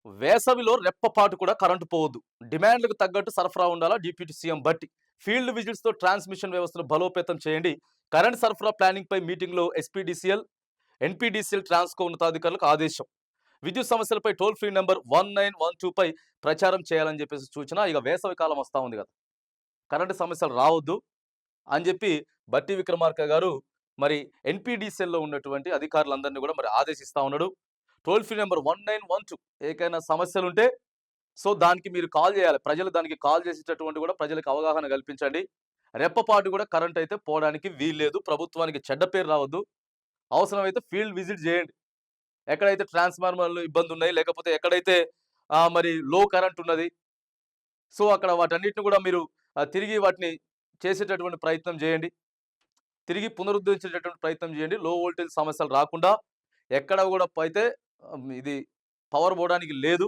వేసవిలో రెప్పపాటు కూడా కరెంటు పోవద్దు. డిమాండ్లకు తగ్గట్టు సరఫరా ఉండాలా deputy CM Bhatti. Field visits తో ట్రాన్స్మిషన్ వ్యవస్థను బలోపేతం చేయండి. కరెంట్ సరఫరా ప్లానింగ్ పై మీటింగ్ లో ఎస్పీడీసీఎల్, ఎన్పీడీసీఎల్, ట్రాన్స్కో ఉన్నతాధికారులకు ఆదేశం. విద్యుత్ సమస్యలపై టోల్ ఫ్రీ నంబర్ 1912 పై ప్రచారం చేయాలని చెప్పేసి సూచన. ఇక వేసవి కాలం వస్తా ఉంది కదా, కరెంటు సమస్యలు రావద్దు అని చెప్పి బట్టి విక్రమార్క గారు మరి ఎన్పీడీసీఎల్లో ఉన్నటువంటి అధికారులందరినీ కూడా మరి ఆదేశిస్తా ఉన్నాడు. టోల్ ఫ్రీ నెంబర్ 1912 ఏకైనా సమస్యలు ఉంటే దానికి మీరు కాల్ చేయాలి. ప్రజలు దానికి కాల్ చేసేటటువంటి కూడా ప్రజలకు అవగాహన కల్పించండి. రెప్పపాటు కూడా కరెంట్ అయితే పోవడానికి వీల్లేదు. ప్రభుత్వానికి చెడ్డ పేరు రావద్దు. అవసరమైతే ఫీల్డ్ విజిట్ చేయండి. ఎక్కడైతే ట్రాన్స్ఫార్మర్లు ఇబ్బంది ఉన్నాయి, లేకపోతే ఎక్కడైతే మరి లో కరెంట్ ఉన్నది, అక్కడ వాటన్నిటిని కూడా మీరు తిరిగి వాటిని చేసేటటువంటి ప్రయత్నం చేయండి. తిరిగి పునరుద్ధరించేటటువంటి ప్రయత్నం చేయండి. లో వోల్టేజ్ సమస్యలు రాకుండా ఎక్కడ కూడా అయితే ఇది పవర్ పోవడానికి లేదు.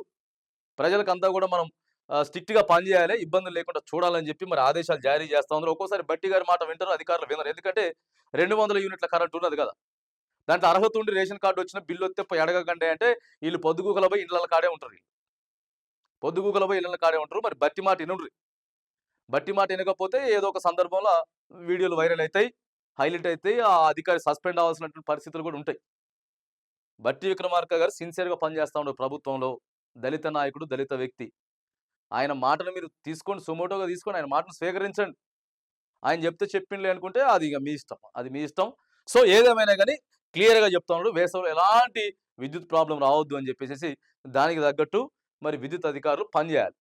ప్రజలకంతా కూడా మనం స్ట్రిక్ట్‌గా పనిచేయాలి, ఇబ్బందులు లేకుండా చూడాలని చెప్పి మరి ఆదేశాలు జారీ చేస్తా ఉన్నారు. ఒక్కోసారి బట్టి గారి మాట వింటారు, అధికారులు వినరు. ఎందుకంటే 200 యూనిట్ల కరెంట్ ఉన్నది కదా, దాంట్లో అర్హత ఉండి రేషన్ కార్డు వచ్చిన బిల్లు వస్తే పోయి అడగకండి అంటే వీళ్ళు పొద్దుగూకల పోయి ఇళ్ళ కాడే ఉంటారు. పొద్దుగూకల పోయి ఇళ్ళ కాడే ఉంటారు. మరి బట్టి మాట వినుండ్రి. బట్టి మాట వినకపోతే ఏదో ఒక సందర్భంలో వీడియోలు వైరల్ అవుతాయి, హైలైట్ అవుతాయి. ఆ అధికారి సస్పెండ్ అవ్వాల్సినటువంటి పరిస్థితులు కూడా ఉంటాయి. బట్టి విక్రమార్క గారు సిన్సియర్‌గా పనిచేస్తా ఉన్నారు ప్రభుత్వంలో. దళిత నాయకుడు, దళిత వ్యక్తి. ఆయన మాటను మీరు తీసుకోండి, సుమోటోగా తీసుకోండి, ఆయన మాటను స్వీకరించండి. ఆయన చెప్తే చెప్పిండ్లే అనుకుంటే అది ఇక మీ ఇష్టం, అది మీ ఇష్టం. ఏదేమైనా కానీ క్లియర్‌గా చెప్తా ఉన్నాడు, వేసవిలో ఎలాంటి విద్యుత్ ప్రాబ్లం రావద్దు అని చెప్పేసి దానికి తగ్గట్టు మరి విద్యుత్ అధికారులు పనిచేయాలి.